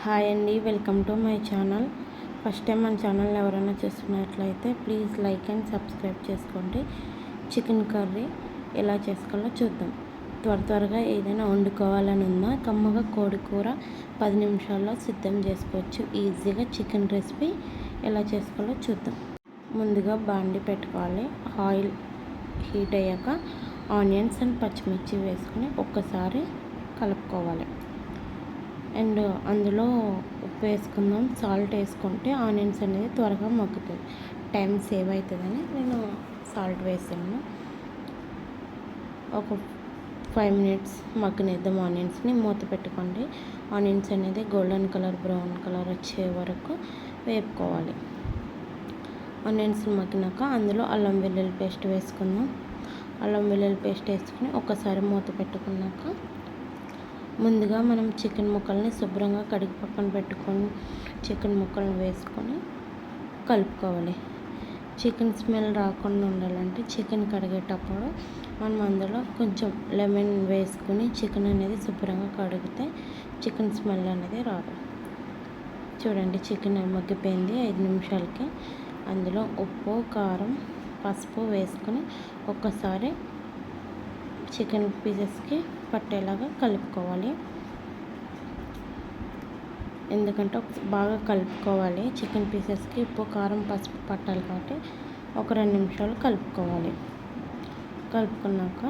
Hi అండి, welcome to my channel. First time మన channel ఎవరైనా చూస్తున్నట్లయితే ప్లీజ్ లైక్ అండ్ సబ్స్క్రైబ్ చేసుకోండి. చికెన్ కర్రీ ఎలా చేసుకోవాలో చూద్దాం. త్వరగా ఏదైనా వండుకోవాలని ఉందా, కమ్మగా కోడి కూర 10 నిమిషాల్లో సిద్ధం చేసుకోవచ్చు. ఈజీగా చికెన్ రెసిపీ ఎలా చేసుకోవాలో చూద్దాం. ముందుగా బాండి పెట్టుకోవాలి. ఆయిల్ హీట్ అయ్యాక ఆనియన్స్ అండ్ పచ్చిమిర్చి వేసుకొని ఒక్కసారి కలుపుకోవాలి. అండ్ అందులో ఉప్పు వేసుకుందాం. సాల్ట్ వేసుకుంటే ఆనియన్స్ అనేది త్వరగా మగ్గుతుంది, టైం సేవ్ అవుతుందని నేను సాల్ట్ వేసాను. ఒక 5 మినిట్స్ మగ్గనిద్దాం ఆనియన్స్ని. మూత పెట్టుకోండి. ఆనియన్స్ అనేది గోల్డెన్ కలర్, బ్రౌన్ కలర్ వచ్చే వరకు వేపుకోవాలి. ఆనియన్స్ మగ్గినాక అందులో అల్లం వెల్లుల్లి పేస్ట్ వేసుకుందాం. అల్లం వెల్లుల్లి పేస్ట్ వేసుకుని ఒకసారి మూత పెట్టుకున్నాక ముందుగా మనం చికెన్ ముక్కల్ని శుభ్రంగా కడిగి పక్కన పెట్టుకొని చికెన్ ముక్కలను వేసుకొని కలుపుకోవాలి. చికెన్ స్మెల్ రాకుండా ఉండాలంటే చికెన్ కడిగేటప్పుడు మనం అందులో కొంచెం లెమన్ వేసుకొని చికెన్ అనేది శుభ్రంగా కడిగితే చికెన్ స్మెల్ అనేది రాదు. చూడండి, చికెన్ మగ్గిపోయింది 5 నిమిషాలకి. అందులో ఉప్పు, కారం, పసుపు వేసుకొని ఒక్కసారి చికెన్ పీసెస్కి పట్టేలాగా కలుపుకోవాలి. ఎందుకంటే బాగా కలుపుకోవాలి. చికెన్ పీసెస్కి ఉప్పు, కారం, పసుపు పట్టాలి కాబట్టి ఒక 2 నిమిషాలు కలుపుకోవాలి. కలుపుకున్నాక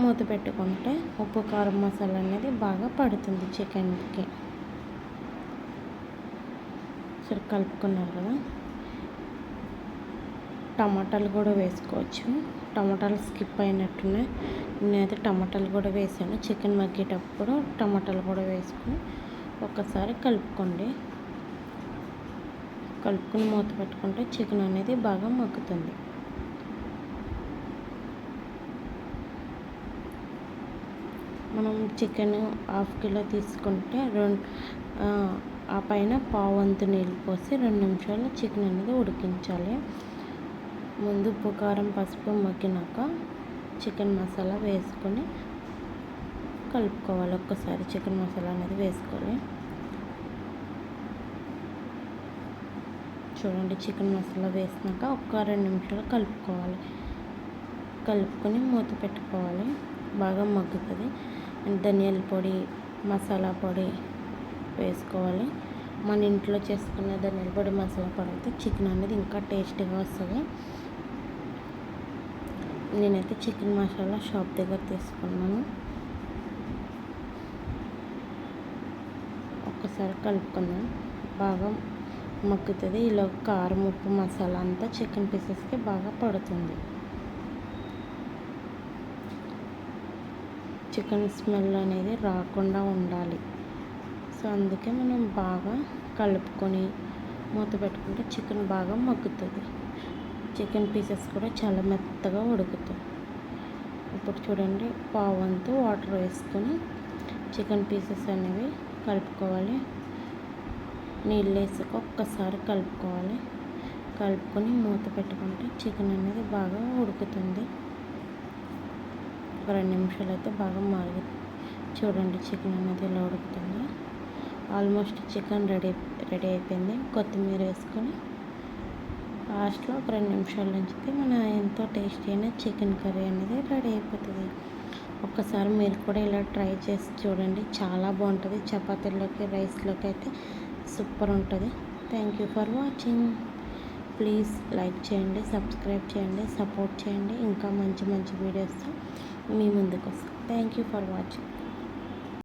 మూత పెట్టుకుంటే ఉప్పు, కారం, మసాలా అనేది బాగా పడుతుంది చికెన్కి. సరే, కలుపుకున్నారు కదా. టమాటాలు కూడా వేసుకోవచ్చు. టమాటాలు స్కిప్ అయినట్టున్నాయి. నేనైతే టమాటాలు కూడా వేసాను. చికెన్ మగ్గేటప్పుడు టమాటాలు కూడా వేసుకొని ఒకసారి కలుపుకోండి. కలుపుకొని మూత పెట్టుకుంటే చికెన్ అనేది బాగా మగ్గుతుంది. మనం చికెన్ 1/2 కిలో తీసుకుంటే ఆ పైన పావంతు నీళ్ళు పోసి 2 నిమిషాలు చికెన్ అనేది ఉడికించాలి. ముందు ఉప్పు, కారం, పసుపు మగ్గినాక చికెన్ మసాలా వేసుకొని కలుపుకోవాలి. ఒక్కసారి చికెన్ మసాలా అనేది వేసుకోవాలి. చూడండి, చికెన్ మసాలా వేసినాక ఒక 2 నిమిషాలు కలుపుకోవాలి. కలుపుకొని మూత పెట్టుకోవాలి. బాగా మగ్గుతుంది. ధనియాల పొడి, మసాలా పొడి వేసుకోవాలి. మన ఇంట్లో చేసుకున్న ధనియాల పొడి, మసాలా పొడి అయితే చికెన్ అనేది ఇంకా టేస్టీగా వస్తుంది. నేనైతే చికెన్ మసాలా షాప్ దగ్గర తీసుకున్నాను. ఒక్కసారి కలుపుకుందాం. బాగా మగ్గుతుంది. ఇలా కారం, ఉప్పు, మసాలా అంతా చికెన్ పీసెస్కి బాగా పడుతుంది. చికెన్ స్మెల్ అనేది రాకుండా ఉండాలి. సో అందుకే మనం బాగా కలుపుకొని మూత పెట్టుకుంటే చికెన్ బాగా మగ్గుతుంది. చికెన్ పీసెస్ కూడా చాలా మెత్తగా ఉడుకుతాయి. ఇప్పుడు చూడండి, పావంతు వాటర్ వేసుకొని చికెన్ పీసెస్ అనేవి కలుపుకోవాలి. నీళ్ళు వేసి ఒక్కసారి కలుపుకోవాలి. కలుపుకొని మూత పెట్టుకుంటే చికెన్ అనేది బాగా ఉడుకుతుంది. ఒక 2 నిమిషాలు అయితే బాగా చూడండి, చికెన్ అనేది ఇలా ఉడుకుతుంది. ఆల్మోస్ట్ చికెన్ రెడీ అయిపోయింది. కొత్తిమీర వేసుకొని లాస్ట్లో ఒక 2 నిమిషాలు ఉంచితే మన ఎంతో టేస్టీ అయిన చికెన్ కర్రీ అనేది రెడీ అయిపోతుంది. ఒక్కసారి మీరు కూడా ఇలా ట్రై చేసి చూడండి, చాలా బాగుంటుంది. చపాతీల్లోకి, రైస్లోకి అయితే సూపర్ ఉంటుంది. Thank you for watching. Please like చేయండి, సబ్స్క్రైబ్ చేయండి, సపోర్ట్ చేయండి. ఇంకా మంచి వీడియోస్తో మీ ముందుకు వస్తాం. Thank you for watching.